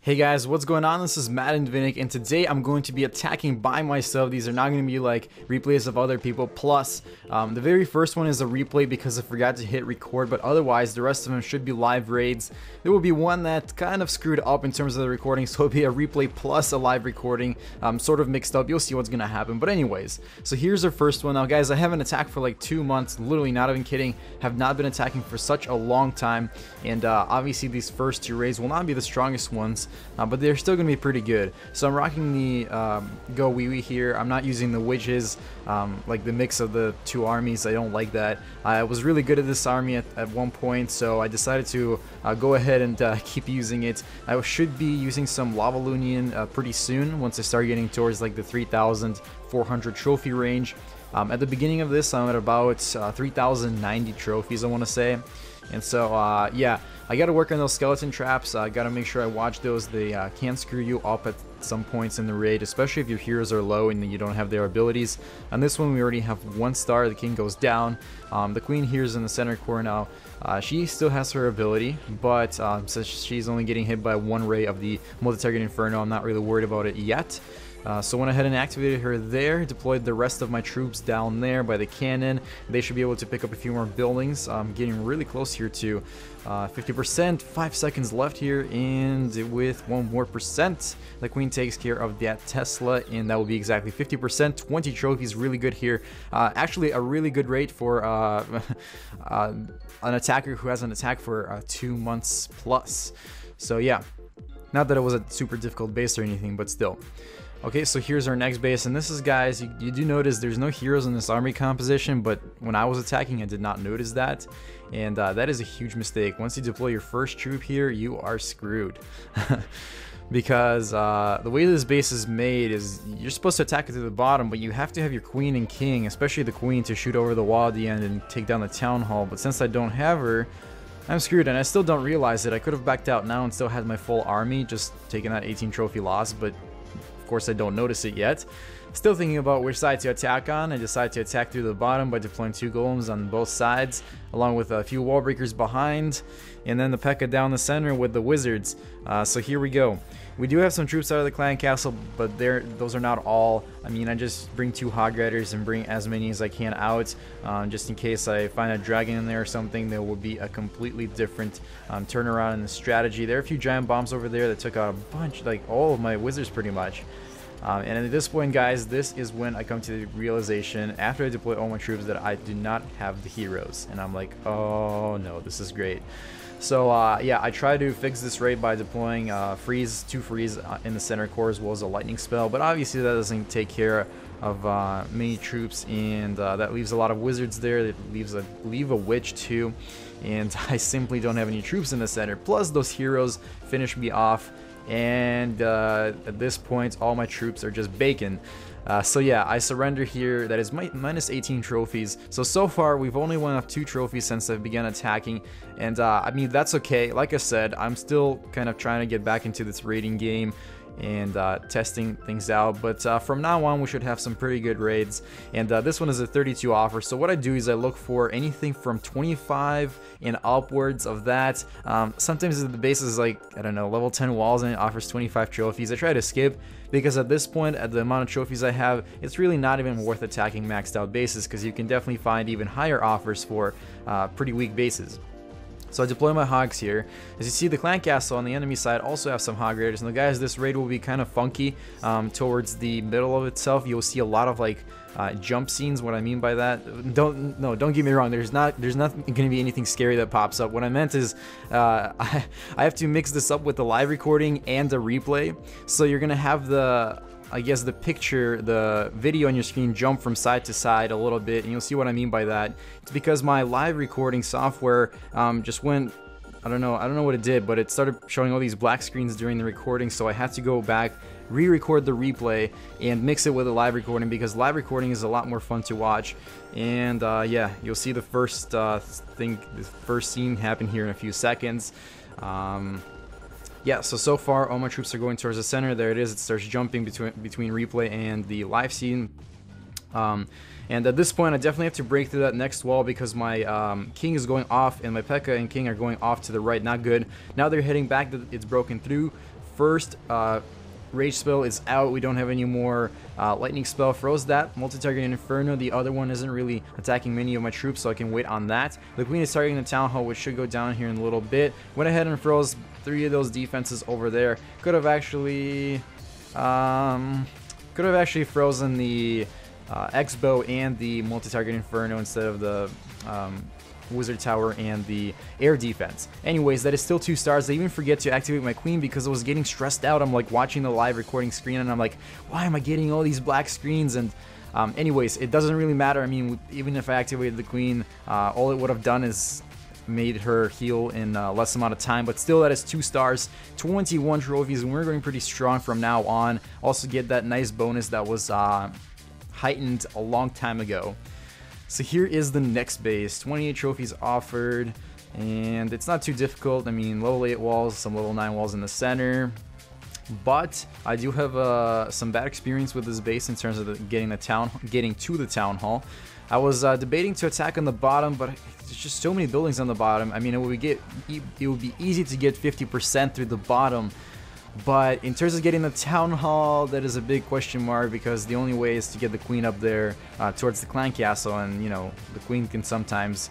Hey guys, what's going on? This is MaddenDvinik, and today I'm going to be attacking by myself. These are not going to be like replays of other people. Plus, the very first one is a replay because I forgot to hit record, but otherwise the rest of them should be live raids. There will be one that kind of screwed up in terms of the recording, so it'll be a replay plus a live recording, sort of mixed up. You'll see what's going to happen. But anyways, so here's our first one. Now guys, I haven't attacked for like 2 months, literally not even kidding. Have not been attacking for such a long time, and obviously these first 2 raids will not be the strongest ones. But they're still going to be pretty good. So I'm rocking the Go Wee Wee here. I'm not using the witches, like the mix of the 2 armies. I don't like that. I was really good at this army at one point, so I decided to go ahead and keep using it. I should be using some Lava Lunian pretty soon once I start getting towards like the 3,400 trophy range. At the beginning of this, I'm at about 3,090 trophies, I want to say. And so, yeah, I got to work on those skeleton traps. I got to make sure I watch those. They can screw you up at some points in the raid, especially if your heroes are low and you don't have their abilities. On this one, we already have 1 star. The king goes down. The queen here is in the center core now. She still has her ability, but since she's only getting hit by 1 ray of the multi-target inferno, I'm not really worried about it yet. So went ahead and activated her there, deployed the rest of my troops down there by the cannon. They should be able to pick up a few more buildings. I'm getting really close here to 50%, 5 seconds left here, and with 1 more percent, the queen takes care of that Tesla, and that will be exactly 50%, 20 trophies, really good here. Actually a really good rate for an attacker who hasn't attacked for 2 months plus. So yeah, not that it was a super difficult base or anything, but still. Okay, so here's our next base, and this is, guys, you do notice there's no heroes in this army composition, but when I was attacking I did not notice that, and that is a huge mistake. Once you deploy your first troop here, you are screwed. Because the way this base is made is you're supposed to attack it to the bottom, but you have to have your queen and king, especially the queen, to shoot over the wall at the end and take down the town hall. But since I don't have her, I'm screwed, and I still don't realize it. I could have backed out now and still had my full army, just taking that 18 trophy loss, but of course I don't notice it yet. Still thinking about which side to attack on. I decided to attack through the bottom by deploying 2 golems on both sides, along with a few wall breakers behind, and then the P.E.K.K.A down the center with the wizards. So here we go. We do have some troops out of the clan castle, but those are not all. I mean, I just bring 2 hog riders and bring as many as I can out, just in case I find a dragon in there or something. There will be a completely different turnaround in the strategy. There are a few giant bombs over there that took out a bunch, like all of my wizards pretty much. And at this point, guys, this is when I come to the realization, after I deploy all my troops, that I do not have the heroes. And I'm like, oh no, this is great. So yeah, I try to fix this raid by deploying 2 freeze in the center core, as well as a lightning spell, but obviously that doesn't take care of many troops, and that leaves a lot of wizards there. That leave a witch too, and I simply don't have any troops in the center. Plus those heroes finish me off, and at this point all my troops are just bacon. So yeah, I surrender here. That is minus 18 trophies. So far we've only won off 2 trophies since I began attacking, and I mean, that's okay. Like I said, I'm still kind of trying to get back into this raiding game and testing things out, but from now on we should have some pretty good raids. And this one is a 32 offer, so what I do is I look for anything from 25 and upwards of that. Sometimes the base is like, I don't know, level 10 walls and it offers 25 trophies. I try to skip, because at this point, at the amount of trophies I have, it's really not even worth attacking maxed out bases, because you can definitely find even higher offers for pretty weak bases. So I deploy my hogs here. As you see, the clan castle on the enemy side also have some hog raiders. And guys, this raid will be kind of funky towards the middle of itself. You'll see a lot of like jump scenes. What I mean by that, don't get me wrong. There's not going to be anything scary that pops up. What I meant is I have to mix this up with the live recording and the replay. So you're going to have the, I guess, the video on your screen jump from side to side a little bit, and you'll see what I mean by that. It's because my live recording software just went, I don't know what it did, but it started showing all these black screens during the recording, so I had to go back, re-record the replay, and mix it with the live recording, because live recording is a lot more fun to watch. And yeah, you'll see the first scene happen here in a few seconds. Yeah, so far all my troops are going towards the center. There it is. It starts jumping between replay and the live scene. And at this point, I definitely have to break through that next wall because my king is going off and my P.E.K.K.A and king are going off to the right. Not good. Now they're heading back. It's broken through. First rage spell is out. We don't have any more lightning spell. Froze that. Multi-target Inferno. The other one isn't really attacking many of my troops, so I can wait on that. The queen is targeting the town hall, which should go down here in a little bit. Went ahead and froze 3 of those defenses over there. Could have actually frozen the X-Bow and the multi-target Inferno instead of the Wizard Tower and the air defense. Anyways, that is still 2 stars. I even forget to activate my queen because I was getting stressed out. I'm like watching the live recording screen and I'm like, why am I getting all these black screens? And anyways, it doesn't really matter. I mean, even if I activated the queen, all it would have done is made her heal in less amount of time, but still that is 2 stars, 21 trophies, and we're going pretty strong from now on. Also get that nice bonus that was heightened a long time ago. So here is the next base. 28 trophies offered, and it's not too difficult. I mean, level 8 walls, some level 9 walls in the center, but I do have some bad experience with this base in terms of getting to the town hall. I was debating to attack on the bottom, but there's just so many buildings on the bottom. I mean, it would be easy to get 50% through the bottom. But in terms of getting the town hall, that is a big question mark because the only way is to get the queen up there towards the clan castle, and you know the queen can sometimes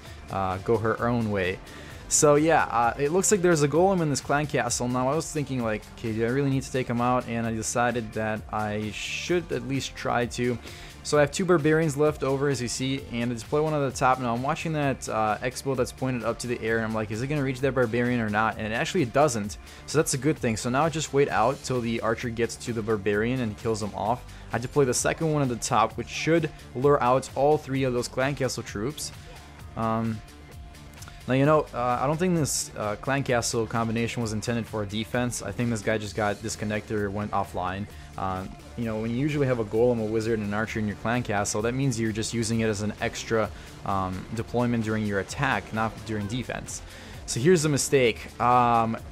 go her own way. So yeah, it looks like there's a golem in this clan castle. Now I was thinking like, okay, do I really need to take him out? And I decided that I should at least try to. So I have 2 barbarians left over, as you see, and I deploy one at the top. Now I'm watching that X-Bow that's pointed up to the air, and I'm like, is it going to reach that barbarian or not? And actually it doesn't, so that's a good thing. So now I just wait out till the archer gets to the barbarian and kills him off. I deploy the second one at the top, which should lure out all 3 of those clan castle troops. Now, you know, I don't think this clan castle combination was intended for a defense. I think this guy just got disconnected or went offline. You know, when you usually have a golem, a wizard, and an archer in your clan castle, that means you're just using it as an extra deployment during your attack, not during defense. So here's the mistake.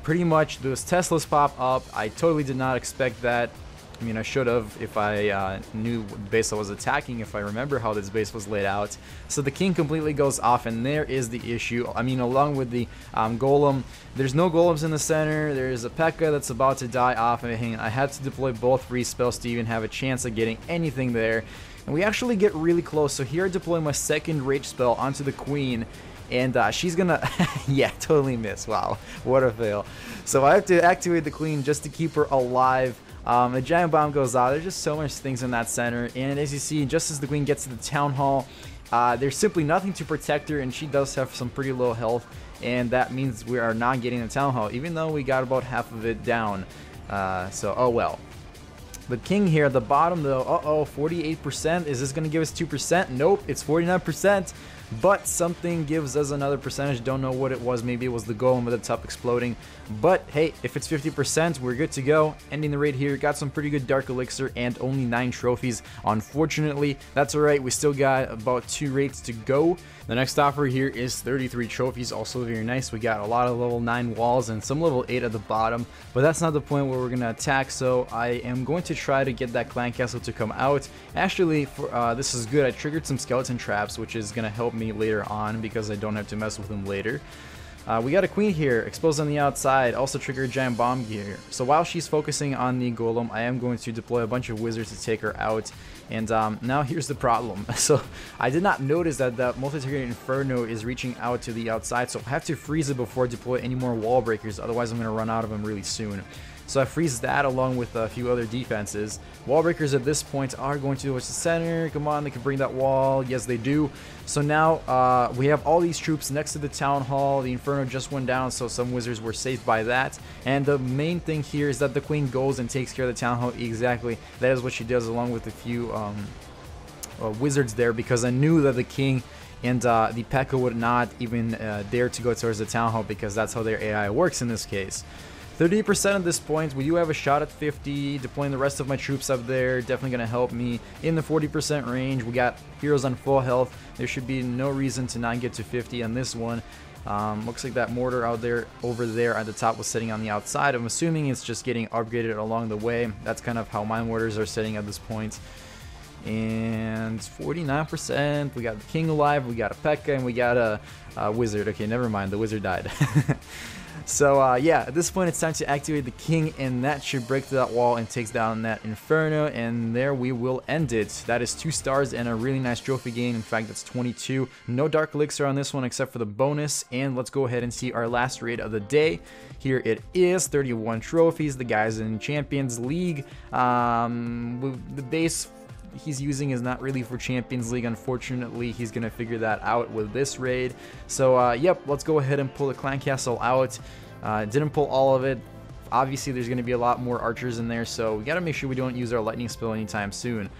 Pretty much those Teslas pop up. I totally did not expect that. I mean, I should have if I knew what base I was attacking, if I remember how this base was laid out. So the king completely goes off, and there is the issue. I mean, along with the golem, there's no golems in the center. There's a P.E.K.K.A that's about to die off, and I had to deploy both freeze spells to even have a chance of getting anything there. And we actually get really close. So here I deploy my second rage spell onto the queen, and she's gonna yeah, totally miss. Wow, what a fail. So I have to activate the queen just to keep her alive. A giant bomb goes out. There's just so much things in that center, and as you see, just as the queen gets to the town hall, there's simply nothing to protect her, and she does have some pretty low health, and that means we are not getting the town hall, even though we got about half of it down. So oh well. The king here at the bottom though, 48%. Is this gonna give us 2%? Nope, it's 49%. But something gives us another percentage. Don't know what it was. Maybe it was the golem at the top exploding. But hey, if it's 50%, we're good to go. Ending the raid here. Got some pretty good dark elixir and only 9 trophies. Unfortunately, that's alright. We still got about 2 raids to go. The next offer here is 33 trophies. Also very nice. We got a lot of level 9 walls and some level 8 at the bottom. But that's not the point where we're going to attack. So I am going to try to get that clan castle to come out. Actually, this is good. I triggered some skeleton traps, which is going to help me later on because I don't have to mess with them later. We got a queen here, exposed on the outside, also trigger a giant bomb here. So while she's focusing on the golem, I am going to deploy a bunch of wizards to take her out. And now here's the problem. So I did not notice that the multi-target Inferno is reaching out to the outside, so I have to freeze it before I deploy any more wall breakers, otherwise I'm going to run out of them really soon. So I freeze that along with a few other defenses. Wall breakers at this point are going towards the center. Come on, they can bring that wall. Yes, they do. So now we have all these troops next to the town hall. The Inferno just went down, so some wizards were saved by that. And the main thing here is that the queen goes and takes care of the town hall. Exactly, that is what she does, along with a few wizards there, because I knew that the king and the P.E.K.K.A would not even dare to go towards the town hall, because that's how their AI works in this case. 38% at this point. We do have a shot at 50. Deploying the rest of my troops up there, definitely going to help me in the 40% range. We got heroes on full health. There should be no reason to not get to 50 on this one. Looks like that mortar over there at the top was sitting on the outside. I'm assuming it's just getting upgraded along the way. That's kind of how my mortars are sitting at this point. And 49%. We got the king alive, we got a P.E.K.K.A, and we got a wizard. Okay, never mind, the wizard died. So yeah, at this point it's time to activate the king, and that should break through that wall and takes down that inferno, and there we will end it. That is 2 stars and a really nice trophy gain. In fact, that's 22. No dark elixir on this one except for the bonus, and let's go ahead and see our last raid of the day. Here it is, 31 trophies. The guys in Champions League. The base he's using is not really for Champions League, unfortunately. He's gonna figure that out with this raid. So yep, let's go ahead and pull the clan castle out. Didn't pull all of it. Obviously there's gonna be a lot more archers in there, so we gotta make sure we don't use our lightning spell anytime soon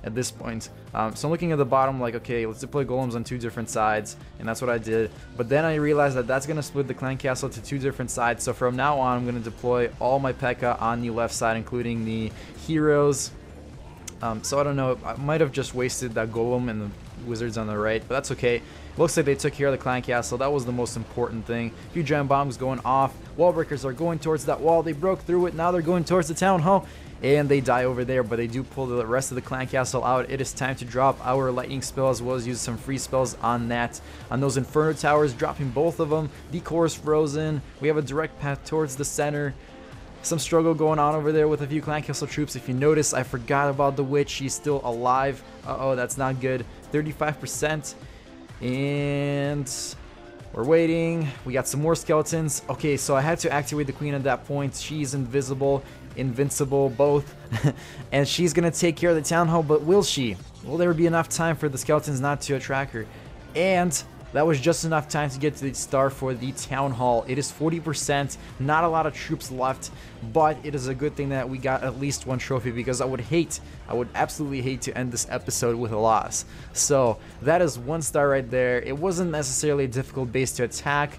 at this point. So I'm looking at the bottom like, okay, let's deploy golems on 2 different sides, and that's what I did. But then I realized that that's gonna split the clan castle to 2 different sides, so from now on I'm gonna deploy all my P.E.K.K.A on the left side, including the heroes. So I don't know, I might have just wasted that golem and the wizards on the right, but that's okay. Looks like they took care of the clan castle. That was the most important thing. A few giant bombs going off. Wall breakers are going towards that wall. They broke through it. Now they're going towards the town hall, and they die over there, but they do pull the rest of the clan castle out. It is time to drop our lightning spell as well as use some free spells on those inferno towers, dropping both of them. The core is frozen. We have a direct path towards the center. Some struggle going on over there with a few clan castle troops. If you notice, I forgot about the witch. She's still alive. Uh-oh, that's not good. 35%. And we're waiting. We got some more skeletons. Okay, so I had to activate the queen at that point. She's invisible, invincible, both. And she's going to take care of the town hall, but will she? Will there be enough time for the skeletons not to attract her? And that was just enough time to get to the star for the town hall. It is 40%, not a lot of troops left, but it is a good thing that we got at least 1 trophy, because I would absolutely hate to end this episode with a loss. So that is 1 star right there. It wasn't necessarily a difficult base to attack.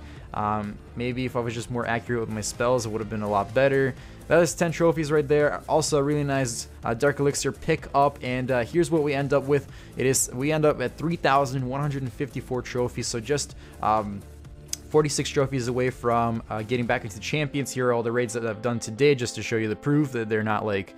Maybe if I was just more accurate with my spells, it would have been a lot better. That is 10 trophies right there. Also a really nice dark elixir pick up, and here's what we end up with. We end up at 3,154 trophies, so just 46 trophies away from getting back into champions. Here are all the raids that I've done today, just to show you the proof that they're not like,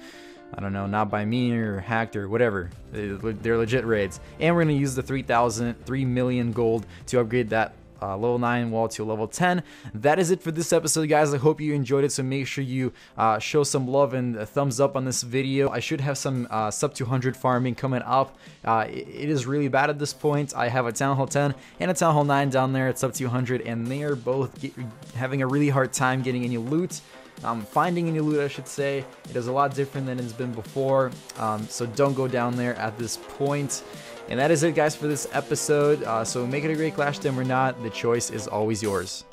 I don't know, not by me or hacked or whatever. They're legit raids. And we're gonna use the 3 million gold to upgrade that level 9 wall to level 10. That is it for this episode, guys. I hope you enjoyed it, so make sure you show some love and a thumbs up on this video. I should have some sub 200 farming coming up. It is really bad at this point. I have a town hall 10 and a town hall 9 down there at sub 200, and they are both having a really hard time getting any loot. Finding any loot, I should say. It is a lot different than it's been before, so don't go down there at this point. And that is it, guys, for this episode. So make it a great Clash Dem or not, the choice is always yours.